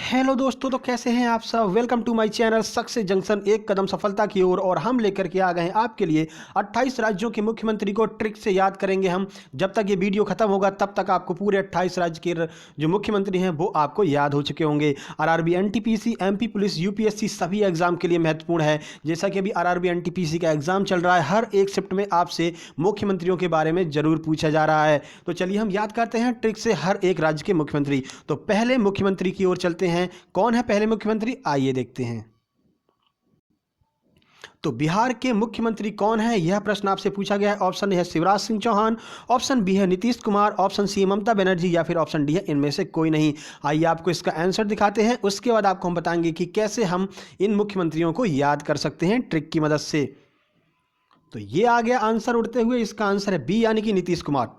Hello दोस्तों, तो कैसे हैं आप सब। Welcome to my channel success junction, एक कदम सफलता की ओर। और हम लेकर के आ गए हैं आपके लिए 28 राज्यों के मुख्यमंत्री को ट्रिक से याद करेंगे हम। जब तक ये वीडियो खत्म होगा तब तक आपको पूरे 28 राज्य के जो मुख्यमंत्री हैं वो आपको याद हो चुके होंगे। RRB, NTPC, MP police, UPSC सभी एग्जाम के लिए महत्वपूर्ण है। जैसा कि अभी आरआरबी एनटीपीसी का एग्जाम चल रहा है, हर एक शिफ्ट में आपसे मुख्यमंत्रियों के बारे में जरूर पूछा जा रहा है। तो चलिए हम याद करते हैं ट्रिक से हर एक राज्य के मुख्यमंत्री। तो पहले मुख्यमंत्री की ओर चलते हैं। कौन है पहले मुख्यमंत्री, आइए देखते हैं। तो बिहार के मुख्यमंत्री कौन है, यह प्रश्न आपसे पूछा गया है। ऑप्शन ए है शिवराज सिंह चौहान, ऑप्शन बी है नीतीश कुमार, ऑप्शन सी ममता बनर्जी या फिर ऑप्शन डी है इनमें से कोई नहीं। आइए आपको इसका आंसर दिखाते हैं, उसके बाद आपको हम बताएंगे कि कैसे हम इन मुख्यमंत्रियों को याद कर सकते हैं ट्रिक की मदद से। तो ये आ गया आंसर उड़ते हुए, इसका आंसर है बी यानी कि नीतीश कुमार।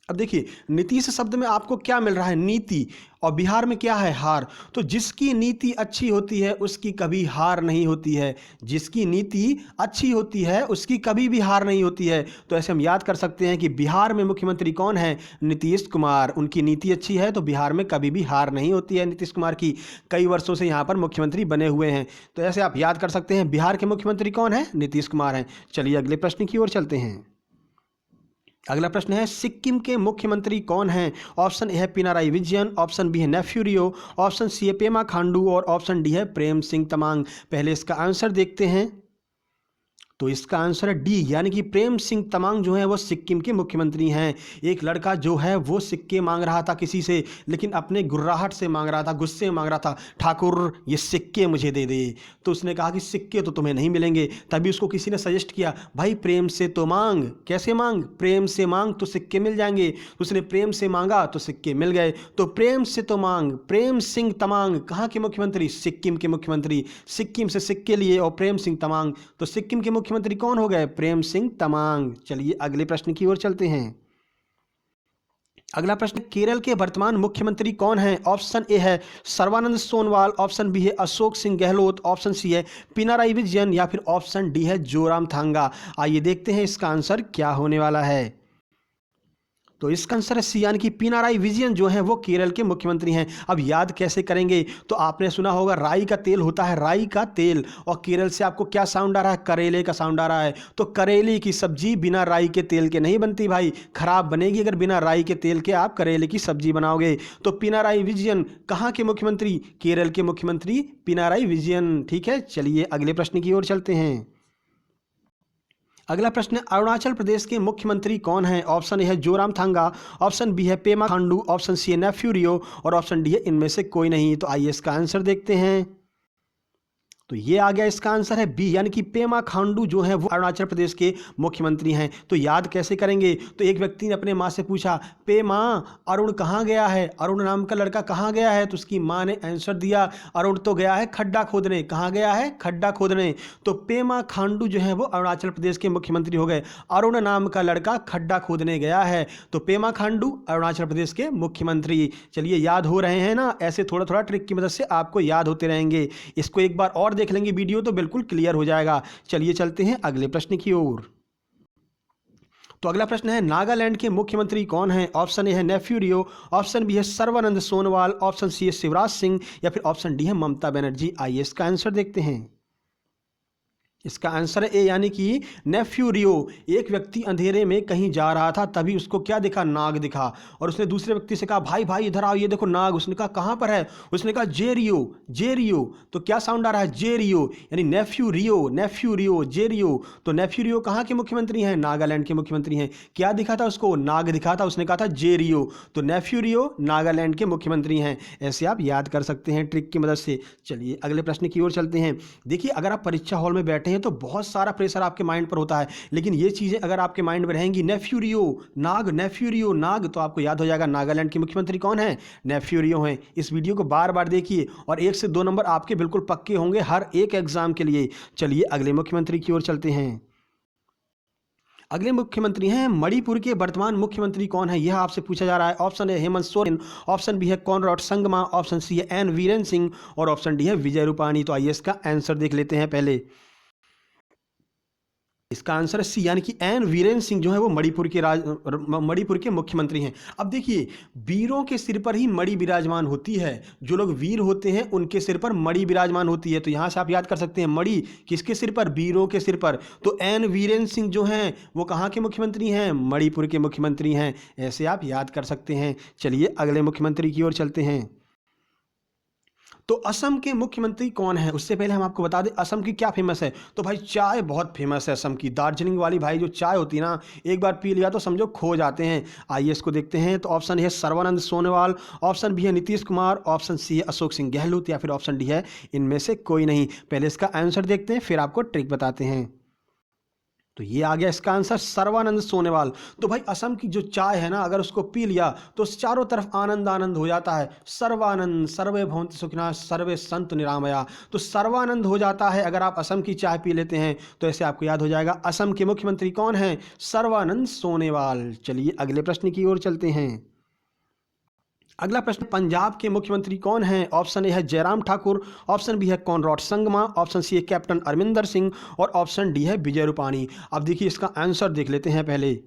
अब देखिए, नीतीश शब्द में आपको क्या मिल रहा है, नीति, और बिहार में क्या है, हार। तो जिसकी नीति अच्छी होती है उसकी कभी हार नहीं होती है। जिसकी नीति अच्छी होती है उसकी कभी भी हार नहीं होती है। तो ऐसे हम याद कर सकते हैं कि बिहार में मुख्यमंत्री कौन है, नीतीश कुमार। उनकी नीति अच्छी है तो बिहार में कभी भी हार नहीं होती है नीतीश कुमार की। कई वर्षों से यहाँ पर मुख्यमंत्री बने हुए हैं। तो ऐसे आप याद कर सकते हैं बिहार के मुख्यमंत्री कौन है, नीतीश कुमार हैं। चलिए अगले प्रश्न की ओर चलते हैं। अगला प्रश्न है, सिक्किम के मुख्यमंत्री कौन हैं। ऑप्शन ए है पिनाराई विजयन, ऑप्शन बी है नेफ्यू रियो, ऑप्शन सी है पेमा खांडू और ऑप्शन डी है प्रेम सिंह तमांग। पहले इसका आंसर देखते हैं। तो इसका आंसर है डी यानी कि प्रेम सिंह तमांग जो है वो सिक्किम के मुख्यमंत्री हैं। एक लड़का जो है वो सिक्के मांग रहा था किसी से, लेकिन अपने गुर्राहट से मांग रहा था, गुस्से में मांग रहा था, ठाकुर ये सिक्के मुझे दे दे। तो उसने कहा कि सिक्के तो तुम्हें नहीं मिलेंगे। तभी उसको किसी ने सजेस्ट किया, भाई प्रेम से तो मांग। कैसे मांग, प्रेम से मांग तो सिक्के मिल जाएंगे। तो उसने प्रेम से मांगा तो सिक्के मिल गए। तो प्रेम से तो मांग, प्रेम सिंह तमांग कहाँ के मुख्यमंत्री, सिक्किम के मुख्यमंत्री। सिक्किम से सिक्के लिए और प्रेम सिंह तमांग, तो सिक्किम के मुख्यमंत्री कौन हो गए, प्रेम सिंह तमांग। चलिए अगले प्रश्न की ओर चलते हैं। अगला प्रश्न, केरल के वर्तमान मुख्यमंत्री कौन हैं। ऑप्शन ए है सर्बानंद सोनोवाल, ऑप्शन बी है अशोक सिंह गहलोत, ऑप्शन सी है पिनाराई विजयन या फिर ऑप्शन डी है जोरामथांगा। आइए देखते हैं इसका आंसर क्या होने वाला है। तो इसका आंसर है सी यानी कि पिनाराई विजयन जो है वो केरल के मुख्यमंत्री हैं। अब याद कैसे करेंगे, तो आपने सुना होगा राई का तेल होता है, राई का तेल। और केरल से आपको क्या साउंड आ रहा है, करेले का साउंड आ रहा है। तो करेले की सब्जी बिना राई के तेल के नहीं बनती भाई, खराब बनेगी अगर बिना राई के तेल के आप करेले की सब्जी बनाओगे। तो पिनाराई विजयन कहाँ के मुख्यमंत्री, केरल के मुख्यमंत्री पिनाराई विजयन। ठीक है, चलिए अगले प्रश्न की ओर चलते हैं। अगला प्रश्न, अरुणाचल प्रदेश के मुख्यमंत्री कौन हैं। ऑप्शन ए है जोरामथांगा, ऑप्शन बी है पेमा खांडू, ऑप्शन सी है नेफ्यू रियो और ऑप्शन डी है इनमें से कोई नहीं। तो आइए इसका आंसर देखते हैं। तो ये आ गया, इसका आंसर है बी यानी कि पेमा खांडू जो है वो अरुणाचल प्रदेश के मुख्यमंत्री हैं। तो याद कैसे करेंगे, तो एक व्यक्ति ने अपने माँ से पूछा, पेमा अरुण कहाँ गया है, अरुण नाम का लड़का कहाँ गया है। तो उसकी माँ ने आंसर दिया, अरुण तो गया है खड्डा खोदने। कहाँ गया है, खड्डा खोदने। तो पेमा खांडू जो है वो अरुणाचल प्रदेश के मुख्यमंत्री हो गए। अरुण नाम का लड़का खड्डा खोदने गया है, तो पेमा खांडू अरुणाचल प्रदेश के मुख्यमंत्री। चलिए याद हो रहे हैं ना, ऐसे थोड़ा थोड़ा ट्रिक की मदद से आपको याद होते रहेंगे। इसको एक बार और देख लेंगे वीडियो तो बिल्कुल क्लियर हो जाएगा। चलिए चलते हैं अगले प्रश्न की ओर। तो अगला प्रश्न है, नागालैंड के मुख्यमंत्री कौन हैं। ऑप्शन ए है नेफ्यू रियो, ऑप्शन बी है सर्बानंद सोनोवाल, ऑप्शन सी है शिवराज सिंह या फिर ऑप्शन डी है ममता बनर्जी। आइए इसका आंसर देखते हैं। इसका आंसर है ए यानी कि नेफ्यू रियो। एक व्यक्ति अंधेरे में कहीं जा रहा था, तभी उसको क्या दिखा, नाग दिखा। और उसने दूसरे व्यक्ति से कहा, भाई भाई इधर आओ, ये देखो नाग। उसने कहा कहाँ पर है, उसने कहा जे रियो, जे रियो। तो क्या साउंड आ रहा है, जे रियो यानी नेफ्यू रियो, नेफ्यू रियो, जे रियो। तो नेफ्यू रियो कहाँ के मुख्यमंत्री हैं, नागालैंड के मुख्यमंत्री हैं। क्या दिखा था उसको, नाग दिखा था, उसने कहा था जे रियो। तो नेफ्यू रियो नागालैंड के मुख्यमंत्री हैं। ऐसे आप याद कर सकते हैं ट्रिक की मदद से। चलिए अगले प्रश्न की ओर चलते हैं। देखिए, अगर आप परीक्षा हॉल में बैठे हैं तो बहुत सारा प्रेशर आपके माइंड पर होता है, लेकिन ये चीजें अगर आपके माइंड में रहेंगी, नेफ्यू रियो नाग, नेफ्यू रियो नाग, तो आपको याद हो जाएगा नागालैंड के मुख्यमंत्री कौन है, नेफ्यू रियो हैं। इस वीडियो को बार बार देखिए और 1 से 2 नंबर आपके बिल्कुल पक्के होंगे हर एक एग्जाम के लिए। चलिए अगले मुख्यमंत्री की ओर चलते हैं। अगले मुख्यमंत्री हैं मणिपुर के वर्तमान मुख्यमंत्री कौन है, यह आपसे पूछा जा रहा है। Option A Hemant Soren, option B है कॉनराड संगमा, ऑप्शन सी है एन वीरेन सिंह और ऑप्शन डी है विजय रूपाणी। तो आइए इसका आंसर देख लेते हैं पहले। इसका आंसर है सी, यानी कि एन वीरेन सिंह जो है वो मणिपुर के मुख्यमंत्री हैं। अब देखिए, वीरों के सिर पर ही मणि विराजमान होती है, जो लोग वीर होते हैं उनके सिर पर मणि विराजमान होती है। तो यहां से आप याद कर सकते हैं, मणि किसके सिर पर? वीरों के सिर पर। तो एन वीरेन सिंह जो हैं वो कहां के मुख्यमंत्री हैं? मणिपुर के मुख्यमंत्री हैं। ऐसे आप याद कर सकते हैं। चलिए अगले मुख्यमंत्री की ओर चलते हैं। तो असम के मुख्यमंत्री कौन है? उससे पहले हम आपको बता दें असम की क्या फेमस है। तो भाई चाय बहुत फेमस है असम की, दार्जिलिंग वाली भाई जो चाय होती है ना, एक बार पी लिया तो समझो खो जाते हैं। आइए इसको देखते हैं। तो ऑप्शन है सर्बानंद सोनोवाल, ऑप्शन बी है नीतीश कुमार, ऑप्शन सी है अशोक सिंह गहलोत, या फिर ऑप्शन डी है इनमें से कोई नहीं। पहले इसका आंसर देखते हैं, फिर आपको ट्रिक बताते हैं। तो ये आ गया इसका आंसर सर्बानंद सोनोवाल। तो भाई असम की जो चाय है ना, अगर उसको पी लिया तो चारों तरफ आनंद आनंद हो जाता है। सर्वानंद, सर्वे भवन्तु सुखिनः, सर्वे सन्तु निरामया। तो सर्वानंद हो जाता है अगर आप असम की चाय पी लेते हैं। तो ऐसे आपको याद हो जाएगा असम के मुख्यमंत्री कौन है? सर्बानंद सोनोवाल। चलिए अगले प्रश्न की ओर चलते हैं। अगला प्रश्न, पंजाब के मुख्यमंत्री कौन हैं? ऑप्शन ए है जयराम ठाकुर, ऑप्शन बी है कॉनरैड संगमा, ऑप्शन सी है कैप्टन अमरिंदर सिंह, और ऑप्शन डी है विजय रूपाणी। अब देखिए इसका आंसर देख लेते हैं पहले।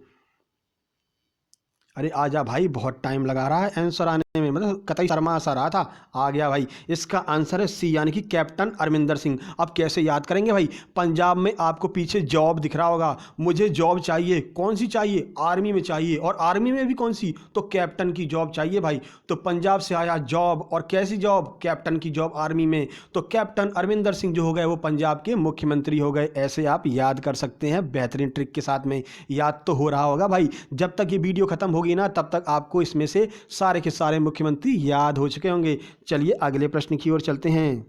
अरे आजा भाई, बहुत टाइम लगा रहा है आंसर आने में, मतलब कतई शर्मा सा रहा था। आ गया भाई, इसका आंसर है सी, यानी कि कैप्टन अमरिंदर सिंह। अब कैसे याद करेंगे भाई? पंजाब में आपको पीछे जॉब दिख रहा होगा, मुझे जॉब चाहिए, कौन सी चाहिए? आर्मी में चाहिए, और आर्मी में भी कौन सी? तो कैप्टन की जॉब चाहिए भाई। तो पंजाब से आया जॉब, और कैसी जॉब? कैप्टन की जॉब आर्मी में। तो कैप्टन अमरिंदर सिंह जो हो गए वो पंजाब के मुख्यमंत्री हो गए। ऐसे आप याद कर सकते हैं बेहतरीन ट्रिक के साथ में। याद तो हो रहा होगा भाई, जब तक ये वीडियो खत्म होगी ना तब तक आपको इसमें से सारे के सारे मुख्यमंत्री याद हो चुके होंगे। चलिए अगले प्रश्न की ओर चलते हैं।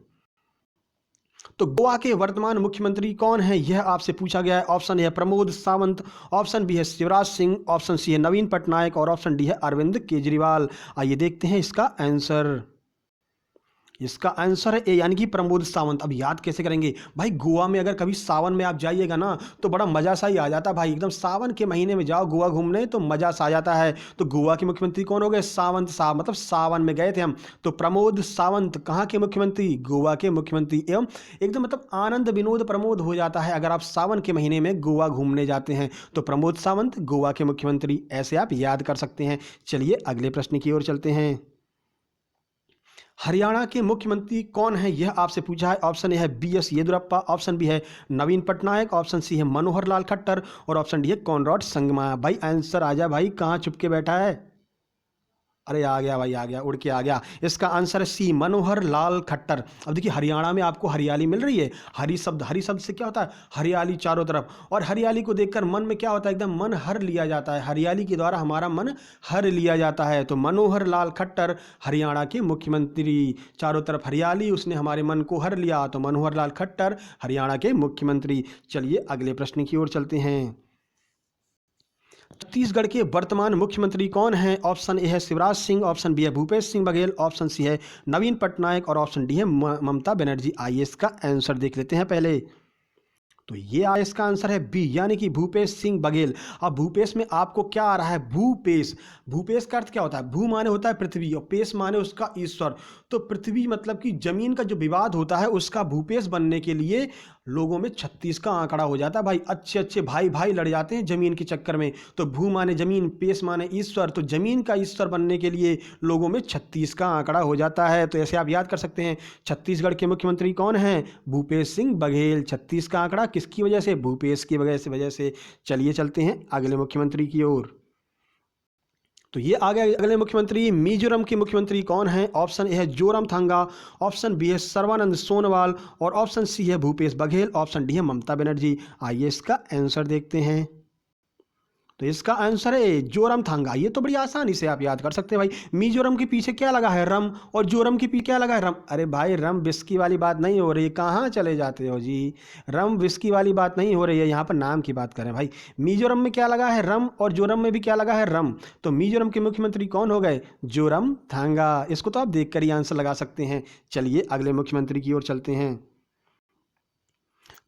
तो गोवा के वर्तमान मुख्यमंत्री कौन है, यह आपसे पूछा गया है। ऑप्शन ए है प्रमोद सावंत, ऑप्शन बी है शिवराज सिंह, ऑप्शन सी है नवीन पटनायक, और ऑप्शन डी है अरविंद केजरीवाल। आइए देखते हैं इसका आंसर। इसका आंसर है ए, यानी कि प्रमोद सावंत। अब याद कैसे करेंगे भाई? गोवा में अगर कभी सावन में आप जाइएगा ना तो बड़ा मजा सा ही आ जाता है भाई। एकदम सावन के महीने में जाओ गोवा घूमने तो मजा सा आ जाता है। तो गोवा के मुख्यमंत्री कौन हो गए? सावंत साहब, मतलब सावन में गए थे हम। तो प्रमोद सावंत कहाँ के मुख्यमंत्री? गोवा के मुख्यमंत्री। एवं एकदम मतलब आनंद विनोद प्रमोद हो जाता है अगर आप सावन के महीने में गोवा घूमने जाते हैं। तो प्रमोद सावंत गोवा के मुख्यमंत्री, ऐसे आप याद कर सकते हैं। चलिए अगले प्रश्न की ओर चलते हैं। हरियाणा के मुख्यमंत्री कौन है, यह आपसे पूछा है। ऑप्शन ए है BS येदियुरप्पा, ऑप्शन बी है नवीन पटनायक, ऑप्शन सी है मनोहर लाल खट्टर, और ऑप्शन डी है कॉनरैड संगमा। भाई आंसर आजा भाई, कहाँ छुप के बैठा है? अरे आ गया भाई, आ गया, उड़ के आ गया। इसका आंसर है सी, मनोहर लाल खट्टर। अब देखिए हरियाणा में आपको हरियाली मिल रही है। हरी शब्द से क्या होता है? हरियाली चारों तरफ। और हरियाली को देखकर मन में क्या होता है? एकदम मन हर लिया जाता है। हरियाली के द्वारा हमारा मन हर लिया जाता है। तो मनोहर लाल खट्टर हरियाणा के मुख्यमंत्री। चारों तरफ हरियाली, उसने हमारे मन को हर लिया, तो मनोहर लाल खट्टर हरियाणा के मुख्यमंत्री। चलिए अगले प्रश्न की ओर चलते हैं। छत्तीसगढ़ के वर्तमान मुख्यमंत्री कौन हैं? ऑप्शन ए है शिवराज सिंह, ऑप्शन बी है भूपेश सिंह बघेल, ऑप्शन सी है नवीन पटनायक, और ऑप्शन डी है ममता बनर्जी। आइए इसका आंसर देख लेते हैं पहले। तो ये इसका आंसर है बी, यानी कि भूपेश सिंह बघेल। अब भूपेश में आपको क्या आ रहा है? भूपेश। भूपेश का अर्थ क्या होता है? भू माने होता है पृथ्वी, और पेश माने उसका ईश्वर। तो पृथ्वी मतलब कि जमीन का जो विवाद होता है उसका भूपेश बनने के लिए लोगों में 36 का आंकड़ा हो जाता है भाई। अच्छे अच्छे भाई भाई लड़ जाते हैं जमीन के चक्कर में। तो भू माने जमीन, पेश माने ईश्वर, तो जमीन का ईश्वर बनने के लिए लोगों में 36 का आंकड़ा हो जाता है। तो ऐसे आप याद कर सकते हैं। छत्तीसगढ़ के मुख्यमंत्री कौन हैं? भूपेश सिंह बघेल। 36 का आंकड़ा किसकी वजह से? भूपेश की वजह से। चलिए चलते हैं अगले मुख्यमंत्री की ओर। तो ये आ गया अगले मुख्यमंत्री। मिजोरम के मुख्यमंत्री कौन हैं? ऑप्शन ए है जोरामथंगा, ऑप्शन बी है सर्बानंद सोनोवाल, और ऑप्शन सी है भूपेश बघेल, ऑप्शन डी है ममता बनर्जी। आइए इसका आंसर देखते हैं। तो इसका आंसर है जोरामथंगा। ये तो बड़ी आसानी से आप याद कर सकते हैं भाई। मिजोरम के पीछे क्या लगा है? रम। और जोरम के पीछे क्या लगा है? रम। अरे भाई रम विस्की वाली बात नहीं हो रही है, कहाँ चले जाते हो जी? रम विस्की वाली बात नहीं हो रही है, यहाँ पर नाम की बात करें भाई। मिजोरम में क्या लगा है? रम, और जोरम में भी क्या लगा है? रम। तो मिजोरम के मुख्यमंत्री कौन हो गए? जोरामथंगा। इसको तो आप देखकर ही आंसर लगा सकते हैं। चलिए अगले मुख्यमंत्री की ओर चलते हैं।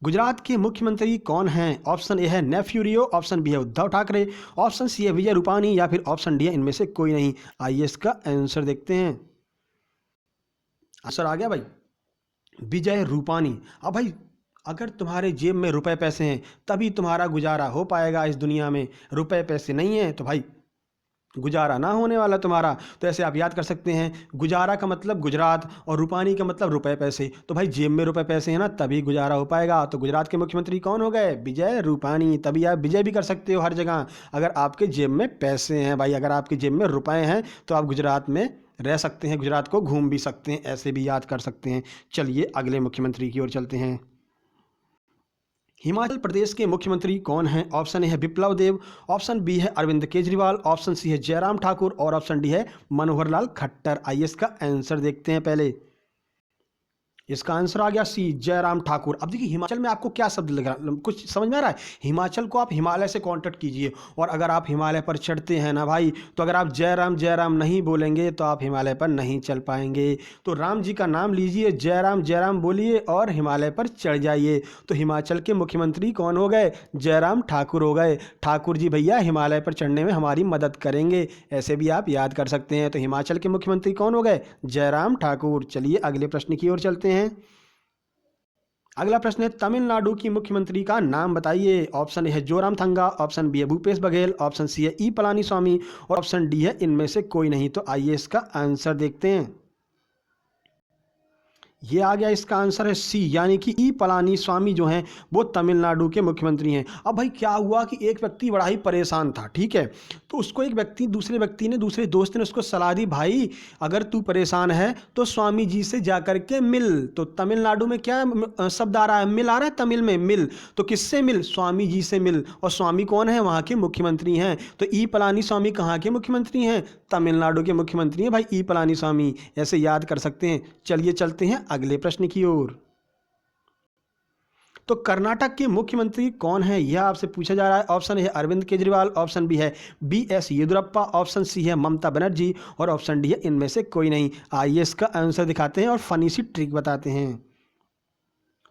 गुजरात के मुख्यमंत्री कौन हैं? ऑप्शन ए है नेफ्यू रियो, ऑप्शन बी है उद्धव ठाकरे, ऑप्शन सी है विजय रूपाणी, या फिर ऑप्शन डी है इनमें से कोई नहीं। आइए इसका आंसर देखते हैं। आंसर आ गया भाई, विजय रूपाणी। अब भाई अगर तुम्हारे जेब में रुपए पैसे हैं तभी तुम्हारा गुजारा हो पाएगा इस दुनिया में। रुपए पैसे नहीं है तो भाई गुजारा ना होने वाला तुम्हारा। तो ऐसे आप याद कर सकते हैं, गुजारा का मतलब गुजरात और रूपानी का मतलब रुपए पैसे। तो भाई जेब में रुपए पैसे हैं ना तभी गुजारा हो पाएगा। तो गुजरात के मुख्यमंत्री कौन हो गए? विजय रूपानी। तभी आप विजय भी कर सकते हो हर जगह अगर आपके जेब में पैसे हैं भाई। अगर आपके जेब में रुपए हैं तो आप गुजरात में रह सकते हैं, गुजरात को घूम भी सकते हैं, ऐसे भी याद कर सकते हैं। चलिए अगले मुख्यमंत्री की ओर चलते हैं। हिमाचल प्रदेश के मुख्यमंत्री कौन हैं? ऑप्शन ए है विप्लव देव, ऑप्शन बी है अरविंद केजरीवाल, ऑप्शन सी है जयराम ठाकुर और ऑप्शन डी है मनोहर लाल खट्टर। आइए इसका आंसर देखते हैं पहले। इसका आंसर आ गया सी, जयराम ठाकुर। अब देखिए हिमाचल में आपको क्या शब्द लग रहा, कुछ समझ में आ रहा है? हिमाचल को आप हिमालय से कांटेक्ट कीजिए और अगर आप हिमालय पर चढ़ते हैं ना भाई, तो अगर आप जयराम जयराम नहीं बोलेंगे तो आप हिमालय पर नहीं चल पाएंगे। तो राम जी का नाम लीजिए, जयराम जयराम बोलिए और हिमालय पर चढ़ जाइए। तो हिमाचल के मुख्यमंत्री कौन हो गए? जयराम ठाकुर हो गए। ठाकुर जी भैया हिमालय पर चढ़ने में हमारी मदद करेंगे, ऐसे भी आप याद कर सकते हैं। तो हिमाचल के मुख्यमंत्री कौन हो गए? जयराम ठाकुर। चलिए अगले प्रश्न की ओर चलते हैं। अगला प्रश्न है तमिलनाडु की मुख्यमंत्री का नाम बताइए। ऑप्शन ए है जोरामथंगा, ऑप्शन बी है भूपेश बघेल, ऑप्शन सी है ई पलानीस्वामी और ऑप्शन डी है इनमें से कोई नहीं। तो आइए इसका आंसर देखते हैं। ये आ गया, इसका आंसर है सी, यानी कि ई पलानीस्वामी जो हैं वो तमिलनाडु के मुख्यमंत्री हैं। अब भाई क्या हुआ कि एक व्यक्ति बड़ा ही परेशान था, ठीक है, तो उसको एक व्यक्ति, दूसरे व्यक्ति ने, दूसरे दोस्त ने उसको सलाह दी, भाई अगर तू परेशान है तो स्वामी जी से जा कर के मिल। तो तमिलनाडु में क्या शब्द आ रहा है? मिल आ रहा है तमिल में, मिल। तो किससे मिल? स्वामी जी से मिल। और स्वामी कौन है? वहाँ के मुख्यमंत्री हैं। तो ई पलानीस्वामी कहाँ के मुख्यमंत्री हैं? तमिलनाडु के मुख्यमंत्री हैं भाई ई पलानीस्वामी, ऐसे याद कर सकते हैं। चलिए चलते हैं अगले प्रश्न की ओर। तो कर्नाटक के मुख्यमंत्री कौन है यह आपसे पूछा जा रहा है। ऑप्शन ए है अरविंद केजरीवाल, ऑप्शन बी है BS येदियुरप्पा, ऑप्शन सी है ममता बनर्जी और ऑप्शन डी है इनमें से कोई नहीं। आइए इसका आंसर दिखाते हैं और फनी सी ट्रिक बताते हैं।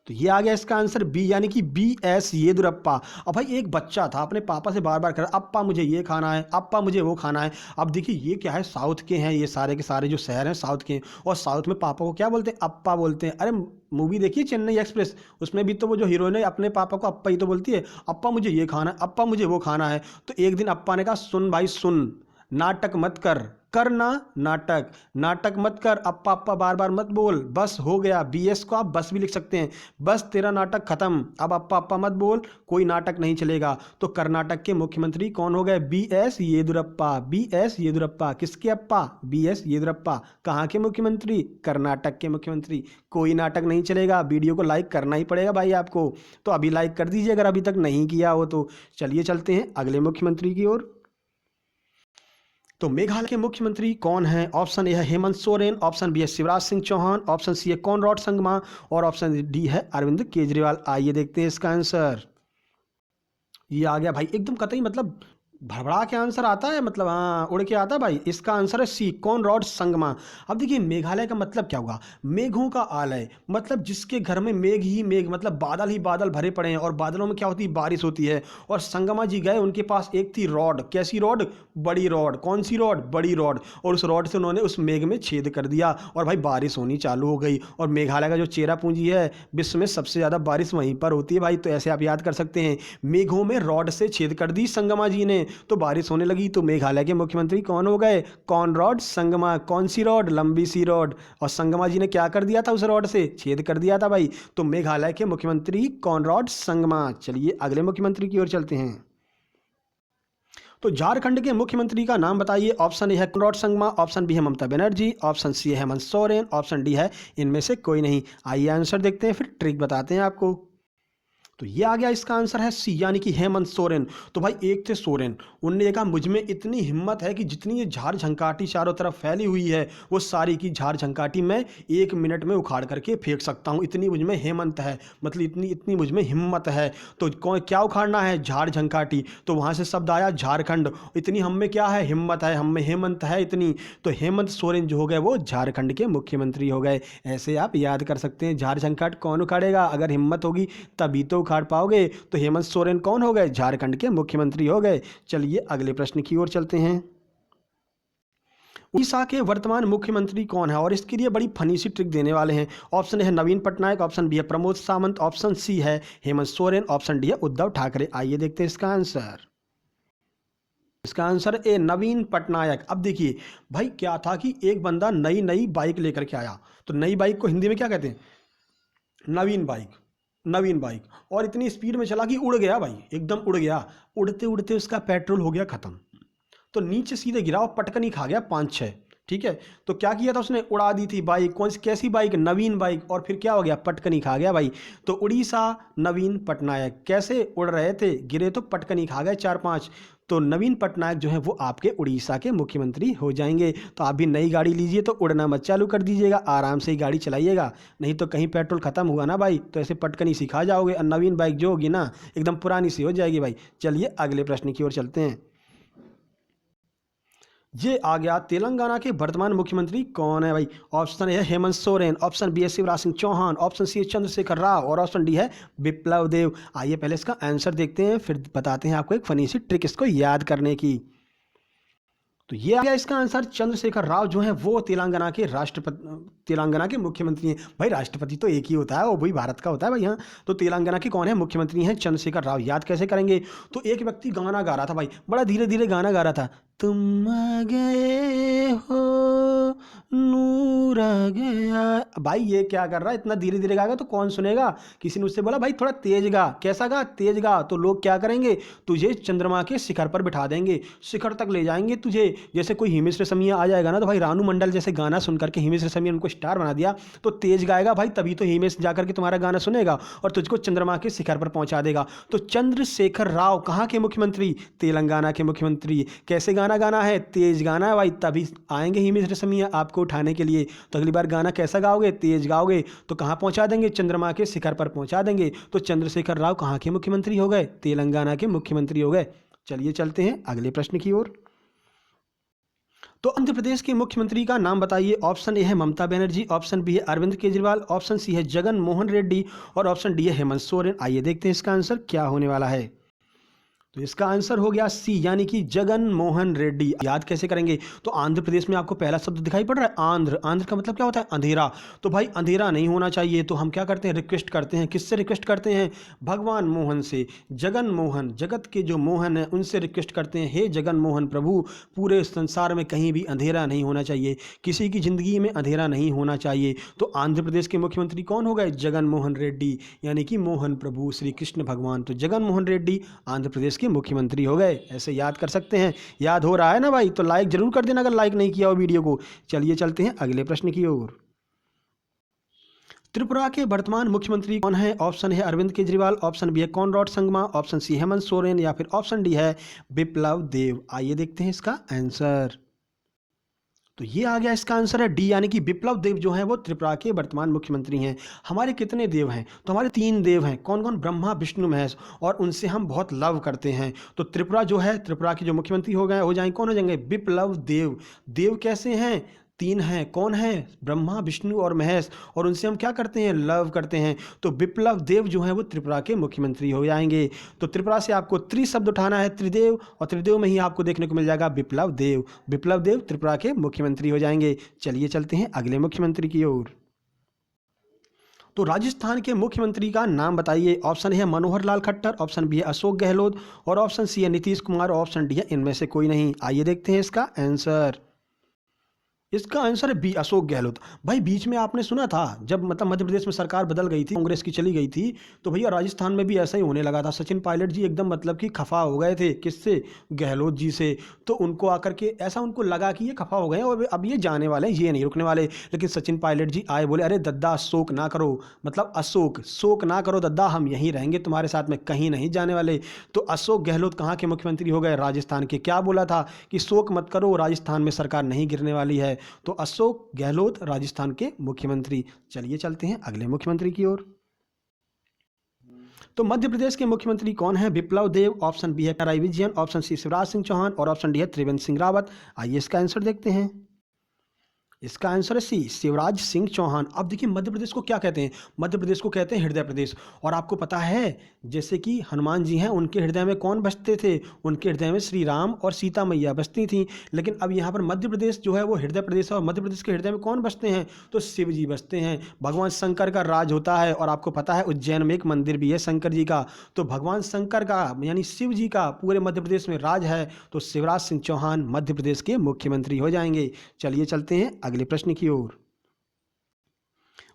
तो ये आ गया इसका आंसर बी, यानी कि BS येदियुरप्पा। अब भाई एक बच्चा था, अपने पापा से बार बार कर अप्पा मुझे ये खाना है, अप्पा मुझे वो खाना है। अब देखिए ये क्या है, साउथ के हैं ये सारे के सारे जो शहर हैं साउथ के हैं, और साउथ में पापा को क्या बोलते हैं? अप्पा बोलते हैं। अरे मूवी देखिए चेन्नई एक्सप्रेस, उसमें भी तो वो जो हीरोइन है अपने पापा को अप्पा ही तो बोलती है, अप्पा मुझे ये खाना है, अप्पा मुझे वो खाना है। तो एक दिन अप्पा ने कहा सुन भाई सुन, नाटक मत कर, करना नाटक, नाटक मत कर, अप्पा अप्पा बार बार मत बोल, बस हो गया। BS को आप बस भी लिख सकते हैं, बस तेरा नाटक खत्म, अब अप्पा अप्पा मत बोल, कोई नाटक नहीं चलेगा। तो कर्नाटक के मुख्यमंत्री कौन हो गए? BS येदियुरप्पा। BS येदियुरप्पा किसके अप्पा? BS येदियुरप्पा। कहाँ के मुख्यमंत्री? कर्नाटक के मुख्यमंत्री। कोई नाटक नहीं चलेगा। वीडियो को लाइक करना ही पड़ेगा भाई आपको, तो अभी लाइक कर दीजिए अगर अभी तक नहीं किया हो तो। चलिए चलते हैं अगले मुख्यमंत्री की ओर। तो मेघालय के मुख्यमंत्री कौन हैं? ऑप्शन ए है हेमंत सोरेन, ऑप्शन बी है शिवराज सिंह चौहान, ऑप्शन सी है कॉनराड संगमा और ऑप्शन डी है अरविंद केजरीवाल। आइए देखते हैं इसका आंसर। ये आ गया भाई एकदम कतई, मतलब भड़बड़ा के आंसर आता है, मतलब हाँ उड़ के आता है भाई। इसका आंसर है सी, कॉनराड संगमा। अब देखिए मेघालय का मतलब क्या हुआ? मेघों का आलय, मतलब जिसके घर में मेघ ही मेघ, मतलब बादल ही बादल भरे पड़े हैं और बादलों में क्या होती है? बारिश होती है। और संगमा जी गए, उनके पास एक थी रॉड। कैसी रॉड? बड़ी रॉड। कौन सी रॉड? बड़ी रॉड। और उस रॉड से उन्होंने उस मेघ में छेद कर दिया और भाई बारिश होनी चालू हो गई। और मेघालय का जो चेरापूंजी है, विश्व में सबसे ज़्यादा बारिश वहीं पर होती है भाई। तो ऐसे आप याद कर सकते हैं, मेघों में रॉड से छेद कर दी संगमा जी ने तो बारिश होने लगी। तो मेघालय के मुख्यमंत्री कौन हो गए? कॉनराड संगमा। कौन सी रॉड? लंबी सी रॉड। और संगमा जी ने क्या कर दिया था? उस रॉड से छेद कर दिया था भाई। तो मेघालय के मुख्यमंत्री कॉनराड संगमा। चलिए अगले मुख्यमंत्री की ओर चलते हैं। तो झारखंड के मुख्यमंत्री का नाम बताइए। ऑप्शन ए है कॉनराड संगमा, ऑप्शन बी है ममता बनर्जी, ऑप्शन सी है हेमंत सोरेन, ऑप्शन डी है इनमें से कोई नहीं। आइए आंसर देखते हैं, फिर ट्रिक बताते हैं आपको। तो ये आ गया, इसका आंसर है सी, यानी कि हेमंत सोरेन। तो भाई एक थे सोरेन, उनने कहा मुझ में इतनी हिम्मत है कि जितनी ये झाड़ झंकाटी चारों तरफ फैली हुई है वो सारी की झाड़ झंकाटी मैं 1 मिनट में उखाड़ करके फेंक सकता हूँ, इतनी मुझ में हेमंत है, मतलब इतनी इतनी मुझ में हिम्मत है। तो कौन क्या उखाड़ना है? झाड़ झंकाटी। तो वहाँ से शब्द आया झारखंड। इतनी हम में क्या है? हिम्मत है, हम में हेमंत है इतनी। तो हेमंत सोरेन जो हो गए वो झारखंड के मुख्यमंत्री हो गए। ऐसे आप याद कर सकते हैं। झाड़ झंकाट कौन उखाड़ेगा? अगर हिम्मत होगी तभी तो उखाड़ पाओगे। तो हेमंत सोरेन कौन हो गए? झारखंड के मुख्यमंत्री हो गए। चलिए अगले प्रश्न की ओर चलते हैं। उड़ीसा के वर्तमान मुख्यमंत्री कौन है, और इसके लिए बड़ी फनी सी ट्रिक देने वाले हैं। ऑप्शन ए है नवीन पटनायक, ऑप्शन बी है प्रमोद सावंत, ऑप्शन सी है हेमंत सोरेन, ऑप्शन डी है उद्धव ठाकरे। आइए देखते हैं इसका आंसर। इसका आंसर ए नवीन पटनायक। अब देखिए भाई, क्या था कि एक बंदा नई नई बाइक लेकर के आया, तो नई बाइक को हिंदी में क्या कहते हैं, नवीन बाइक, नवीन बाइक। और इतनी स्पीड में चला कि उड़ गया भाई, एकदम उड़ गया। उड़ते उड़ते उसका पेट्रोल हो गया खत्म, तो नीचे सीधे गिरा और पटकनी खा गया 5-6। ठीक है, तो क्या किया था उसने, उड़ा दी थी बाइक। कौन सी, कैसी बाइक, नवीन बाइक। और फिर क्या हो गया, पटकनी खा गया भाई। तो उड़ीसा नवीन पटनायक कैसे उड़ रहे थे, गिरे तो पटकनी खा गए 4-5। तो नवीन पटनायक जो है वो आपके उड़ीसा के मुख्यमंत्री हो जाएंगे। तो आप भी नई गाड़ी लीजिए तो उड़ना मत चालू कर दीजिएगा, आराम से ही गाड़ी चलाइएगा, नहीं तो कहीं पेट्रोल खत्म हुआ ना भाई तो ऐसे पटकनी सिखा जाओगे, और नवीन बाइक जो होगी ना एकदम पुरानी सी हो जाएगी भाई। चलिए अगले प्रश्न की ओर चलते हैं। ये आ गया, तेलंगाना के वर्तमान मुख्यमंत्री कौन है भाई। ऑप्शन ए है हेमंत सोरेन, ऑप्शन बी है शिवराज सिंह चौहान, ऑप्शन सी है चंद्रशेखर राव, और ऑप्शन डी है बिप्लब देव। आइए पहले इसका आंसर देखते हैं, फिर बताते हैं आपको एक फनी सी ट्रिक इसको याद करने की। तो ये आ गया इसका आंसर, चंद्रशेखर राव जो है वो तेलंगाना के तेलंगाना के मुख्यमंत्री हैं। भाई राष्ट्रपति तो एक ही होता है, वो भी भारत का होता है भाई। यहाँ तो तेलंगाना के कौन है मुख्यमंत्री हैं, चंद्रशेखर राव। याद कैसे करेंगे, तो एक व्यक्ति गाना गा रहा था भाई, बड़ा धीरे धीरे गाना गा रहा था। तुम आ गए हो, नूर आ गया। भाई ये क्या कर रहा है, इतना धीरे धीरे गाएगा तो कौन सुनेगा। किसी ने उससे बोला भाई थोड़ा तेज गा। कैसा गा, तेज गा। तो लोग क्या करेंगे, तुझे चंद्रमा के शिखर पर बिठा देंगे, शिखर तक ले जाएंगे तुझे। जैसे कोई हिमेश रेशमिया आ जाएगा ना, तो भाई रानू मंडल जैसे गाना सुन करके हिमेश रेशमिया उनको स्टार बना दिया, तो तेज गाएगा भाई, तभी तो हिमेश जाकर के तुम्हारा गाना सुनेगा और तुझको चंद्रमा के शिखर पर पहुंचा देगा। तो चंद्रशेखर राव कहाँ के मुख्यमंत्री, तेलंगाना के मुख्यमंत्री। कैसे गाना गाना है, तेज गाना है भाई, तभी आएंगे हिमेश रेशमिया आपको उठाने के लिए। तो अगली बार गाना कैसा गाओगे, तेज गाओगे, तो कहाँ पहुंचा देंगे, चंद्रमा के शिखर पर पहुंचा देंगे। तो चंद्रशेखर राव कहाँ के मुख्यमंत्री हो गए, तेलंगाना के मुख्यमंत्री हो गए। चलिए चलते हैं अगले प्रश्न की ओर। तो आंध्र प्रदेश के मुख्यमंत्री का नाम बताइए। ऑप्शन ए है ममता बनर्जी, ऑप्शन बी है अरविंद केजरीवाल, ऑप्शन सी है जगन मोहन रेड्डी, और ऑप्शन डी है हेमंत सोरेन। आइए देखते हैं इसका आंसर क्या होने वाला है। तो इसका आंसर हो गया सी, यानी कि जगन मोहन रेड्डी। याद कैसे करेंगे, तो आंध्र प्रदेश में आपको पहला शब्द दिखाई पड़ रहा है आंध्र। आंध्र का मतलब क्या होता है, अंधेरा। तो भाई अंधेरा नहीं होना चाहिए, तो हम क्या करते हैं, रिक्वेस्ट करते हैं। किससे रिक्वेस्ट करते हैं, भगवान मोहन से। जगन मोहन, जगत के जो मोहन है उनसे रिक्वेस्ट करते हैं, हे जगन मोहन प्रभु, पूरे संसार में कहीं भी अंधेरा नहीं होना चाहिए, किसी की जिंदगी में अंधेरा नहीं होना चाहिए। तो आंध्र प्रदेश के मुख्यमंत्री कौन हो गए, जगन मोहन रेड्डी, यानी कि मोहन प्रभु श्री कृष्ण भगवान। तो जगन मोहन रेड्डी आंध्र प्रदेश के मुख्यमंत्री हो गए। ऐसे याद कर सकते हैं। याद हो रहा है ना भाई, तो लाइक जरूर कर देना अगर लाइक नहीं किया हो वीडियो को। चलिए चलते हैं अगले प्रश्न की ओर। त्रिपुरा के वर्तमान मुख्यमंत्री कौन है। ऑप्शन है अरविंद केजरीवाल, ऑप्शन बी है Conrad Sangma, option C Hemant Soren, या फिर ऑप्शन डी है बिप्लब देव। आइए देखते हैं इसका आंसर। तो ये आ गया, इसका आंसर है डी, यानी कि बिप्लब देव जो हैं वो त्रिपुरा के वर्तमान मुख्यमंत्री हैं। हमारे कितने देव हैं, तो हमारे 3 देव हैं। कौन कौन, ब्रह्मा विष्णु महेश, और उनसे हम बहुत लव करते हैं। तो त्रिपुरा जो है, त्रिपुरा के जो मुख्यमंत्री हो जाएंगे, कौन हो जाएंगे, बिप्लब देव। देव कैसे हैं, 3 हैं। कौन है, ब्रह्मा विष्णु और महेश, और उनसे हम क्या करते हैं, लव करते हैं। तो बिप्लब देव जो है वो त्रिपुरा के मुख्यमंत्री हो जाएंगे। तो त्रिपुरा से आपको शब्द उठाना है, त्रिदेव, और त्रिदेव में ही आपको देखने को मिल जाएगा बिप्लब देव। बिप्लब देव त्रिपुरा के मुख्यमंत्री हो जाएंगे। चलिए चलते हैं अगले मुख्यमंत्री की ओर। तो राजस्थान के मुख्यमंत्री का नाम बताइए। ऑप्शन है मनोहर लाल खट्टर, ऑप्शन बी है अशोक गहलोत, और ऑप्शन सी है नीतीश कुमार, और ऑप्शन डी है इनमें से कोई नहीं। आइए देखते हैं इसका आंसर। इसका आंसर है बी, अशोक गहलोत। भाई बीच में आपने सुना था जब मतलब मध्य प्रदेश में सरकार बदल गई थी, कांग्रेस की चली गई थी, तो भैया राजस्थान में भी ऐसा ही होने लगा था। सचिन पायलट जी एकदम मतलब कि खफा हो गए थे, किससे, गहलोत जी से। तो उनको आकर के ऐसा उनको लगा कि ये खफा हो गए और अब ये जाने वाले हैं, ये नहीं रुकने वाले। लेकिन सचिन पायलट जी आए, बोले अरे दद्दा शोक ना करो, मतलब अशोक, शोक ना करो दद्दा, हम यहीं रहेंगे तुम्हारे साथ में, कहीं नहीं जाने वाले। तो अशोक गहलोत कहाँ के मुख्यमंत्री हो गए, राजस्थान के। क्या बोला था कि शोक मत करो, राजस्थान में सरकार नहीं गिरने वाली है। तो अशोक गहलोत राजस्थान के मुख्यमंत्री। चलिए चलते हैं अगले मुख्यमंत्री की ओर। तो मध्य प्रदेश के मुख्यमंत्री कौन है, बिप्लब देव। ऑप्शन बी है पिनराई विजयन, ऑप्शन सी शिवराज सिंह चौहान, और ऑप्शन डी है त्रिवेंद्र सिंह रावत। आइए इसका आंसर देखते हैं। इसका आंसर है सी, शिवराज सिंह चौहान। अब देखिए मध्य प्रदेश को क्या कहते हैं, मध्य प्रदेश को कहते हैं हृदय प्रदेश। और आपको पता है जैसे कि हनुमान जी हैं, उनके हृदय में कौन बसते थे, उनके हृदय में श्री राम और सीता मैया बसती थी। लेकिन अब यहाँ पर मध्य प्रदेश जो है वो हृदय प्रदेश है, और मध्य प्रदेश के हृदय में कौन बसते हैं, तो शिव जी बसते हैं। भगवान शंकर का राज होता है, और आपको पता है उज्जैन में एक मंदिर भी है शंकर जी का। तो भगवान शंकर का यानी शिव जी का पूरे मध्य प्रदेश में राज है। तो शिवराज सिंह चौहान मध्य प्रदेश के मुख्यमंत्री हो जाएंगे। चलिए चलते हैं अगले प्रश्न की ओर।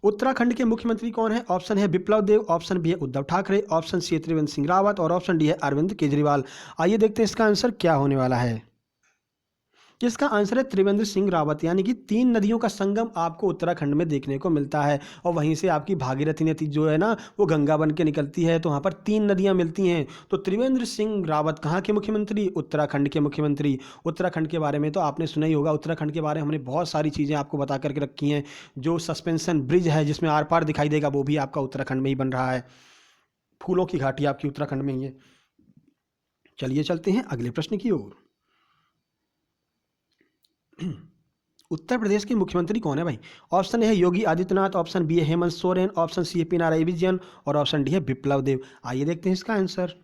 उत्तराखंड के मुख्यमंत्री कौन है? ऑप्शन है बिप्लब देव, ऑप्शन बी है उद्धव ठाकरे, ऑप्शन सी है त्रिवेंद्र सिंह रावत, और ऑप्शन डी है अरविंद केजरीवाल। आइए देखते हैं इसका आंसर क्या होने वाला है। इसका आंसर है त्रिवेंद्र सिंह रावत। यानी कि 3 नदियों का संगम आपको उत्तराखंड में देखने को मिलता है, और वहीं से आपकी भागीरथी नदी जो है ना वो गंगा बन के निकलती है। तो वहाँ पर 3 नदियाँ मिलती हैं। तो त्रिवेंद्र सिंह रावत कहाँ के मुख्यमंत्री? उत्तराखंड के मुख्यमंत्री। उत्तराखंड के बारे में तो आपने सुना ही होगा। उत्तराखंड के बारे में हमने बहुत सारी चीज़ें आपको बता करके रखी हैं। जो सस्पेंशन ब्रिज है जिसमें आर पार दिखाई देगा, वो भी आपका उत्तराखंड में ही बन रहा है। फूलों की घाटी आपकी उत्तराखंड में ही है। चलिए चलते हैं अगले प्रश्न की ओर। उत्तर प्रदेश के मुख्यमंत्री कौन है भाई? ऑप्शन ए है योगी आदित्यनाथ, ऑप्शन बी है हेमंत सोरेन, ऑप्शन सी है पिनाराई विजयन, और ऑप्शन डी है बिप्लब देव। आइए देखते हैं इसका आंसर।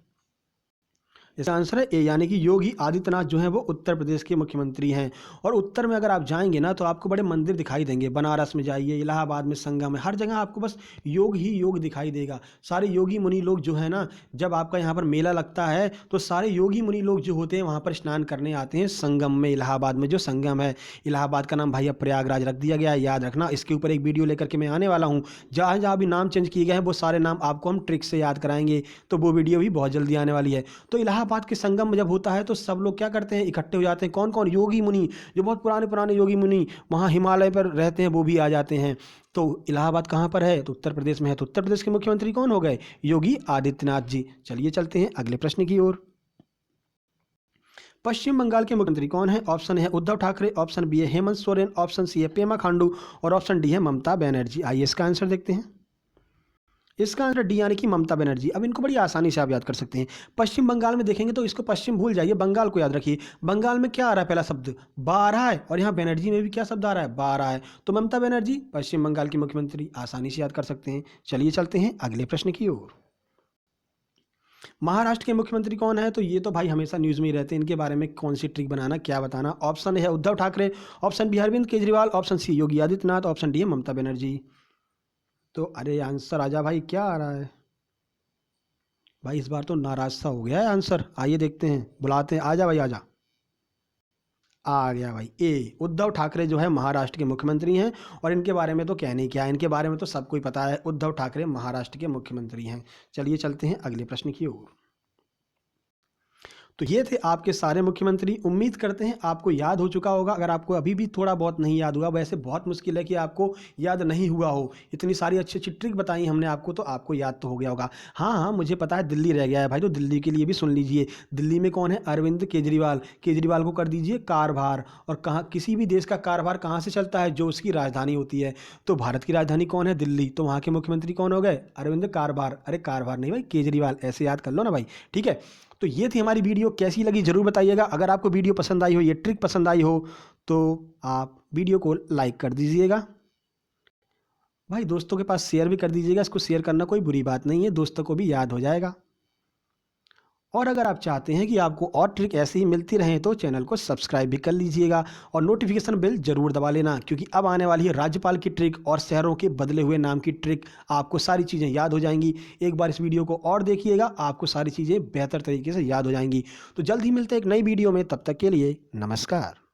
इसका आंसर है ए, यानी कि योगी आदित्यनाथ जो है वो उत्तर प्रदेश के मुख्यमंत्री हैं। और उत्तर में अगर आप जाएंगे ना तो आपको बड़े मंदिर दिखाई देंगे। बनारस में जाइए, इलाहाबाद में संगम है, हर जगह आपको बस योग ही योग दिखाई देगा। सारे योगी मुनि लोग जो है ना, जब आपका यहाँ पर मेला लगता है तो सारे योगी मुनि लोग जो होते हैं वहाँ पर स्नान करने आते हैं संगम में। इलाहाबाद में जो संगम है, इलाहाबाद का नाम भाई अब प्रयागराज रख दिया गया है, याद रखना। इसके ऊपर एक वीडियो लेकर के मैं आने वाला हूँ। जहाँ जहाँ भी नाम चेंज किए गए हैं वो सारे नाम आपको हम ट्रिक से याद कराएंगे। तो वो वीडियो भी बहुत जल्दी आने वाली है। तो इलाहाबाद के संगम में जब होता है तो सब लोग क्या करते हैं, इकट्ठे हो जाते हैं। कौन कौन? योगी मुनि, जो बहुत पुराने पुराने योगी मुनि वहाँ हिमालय पर रहते हैं वो भी आ जाते हैं। तो इलाहाबाद कहाँ पर है? तो उत्तर प्रदेश में है। तो उत्तर प्रदेश के मुख्यमंत्री कौन हो गए? योगी आदित्यनाथ जी। चलिए चलते हैं अगले प्रश्न की ओर। पश्चिम बंगाल के मुख्यमंत्री कौन है? ऑप्शन है उद्धव ठाकरे, ऑप्शन बी है हेमंत सोरेन, ऑप्शन सी है पेमा खांडू, और ऑप्शन डी है ममता बनर्जी। आइए इसका आंसर देखते हैं। इसका आंसर डी, यानी कि ममता बनर्जी। अब इनको बड़ी आसानी से आप याद कर सकते हैं। पश्चिम बंगाल में देखेंगे तो इसको पश्चिम भूल जाइए, बंगाल को याद रखिए। बंगाल में क्या आ रहा है? पहला शब्द बा आ रहा है, और यहाँ बनर्जी में भी क्या शब्द आ रहा है? बा आ रहा है। तो ममता बनर्जी पश्चिम बंगाल की मुख्यमंत्री, आसानी से याद कर सकते हैं। चलिए चलते हैं अगले प्रश्न की ओर। महाराष्ट्र के मुख्यमंत्री कौन है? तो ये तो भाई हमेशा न्यूज़ में ही रहते हैं। इनके बारे में कौन सी ट्रिक बनाना, क्या बताना? ऑप्शन है Uddhav Thackeray, option B Arvind Kejriwal, option C Yogi Adityanath, option D है ममता बनर्जी। तो अरे आंसर आजा भाई, क्या आ रहा है भाई? इस बार तो नाराज सा हो गया है आंसर। आइए देखते हैं, बुलाते हैं, आजा भाई आजा। आ गया भाई, ए, उद्धव ठाकरे जो है महाराष्ट्र के मुख्यमंत्री हैं। और इनके बारे में तो कहने क्या है, इनके बारे में तो सबको ही पता है। उद्धव ठाकरे महाराष्ट्र के मुख्यमंत्री हैं। चलिए चलते हैं अगले प्रश्न की ओर। तो ये थे आपके सारे मुख्यमंत्री। उम्मीद करते हैं आपको याद हो चुका होगा। अगर आपको अभी भी थोड़ा बहुत नहीं याद हुआ, वैसे बहुत मुश्किल है कि आपको याद नहीं हुआ हो। इतनी सारी अच्छी अच्छी ट्रिक बताई हमने आपको, तो आपको याद तो हो गया होगा। हाँ हाँ, मुझे पता है दिल्ली रह गया है भाई, तो दिल्ली के लिए भी सुन लीजिए। दिल्ली में कौन है? अरविंद केजरीवाल। केजरीवाल को कर दीजिए कारभार। और कहाँ, किसी भी देश का कारभार कहाँ से चलता है? जो उसकी राजधानी होती है। तो भारत की राजधानी कौन है? दिल्ली। तो वहाँ के मुख्यमंत्री कौन हो गए? अरविंद कारभार। अरे कारभार नहीं भाई, केजरीवाल, ऐसे याद कर लो ना भाई। ठीक है, तो ये थी हमारी वीडियो। कैसी लगी ज़रूर बताइएगा। अगर आपको वीडियो पसंद आई हो, ये ट्रिक पसंद आई हो, तो आप वीडियो को लाइक कर दीजिएगा भाई। दोस्तों के पास शेयर भी कर दीजिएगा। इसको शेयर करना कोई बुरी बात नहीं है, दोस्तों को भी याद हो जाएगा। और अगर आप चाहते हैं कि आपको और ट्रिक ऐसे ही मिलती रहें तो चैनल को सब्सक्राइब भी कर लीजिएगा, और नोटिफिकेशन बेल जरूर दबा लेना, क्योंकि अब आने वाली है राज्यपाल की ट्रिक और शहरों के बदले हुए नाम की ट्रिक। आपको सारी चीज़ें याद हो जाएंगी। एक बार इस वीडियो को और देखिएगा, आपको सारी चीज़ें बेहतर तरीके से याद हो जाएंगी। तो जल्द ही मिलते हैं एक नई वीडियो में। तब तक के लिए नमस्कार।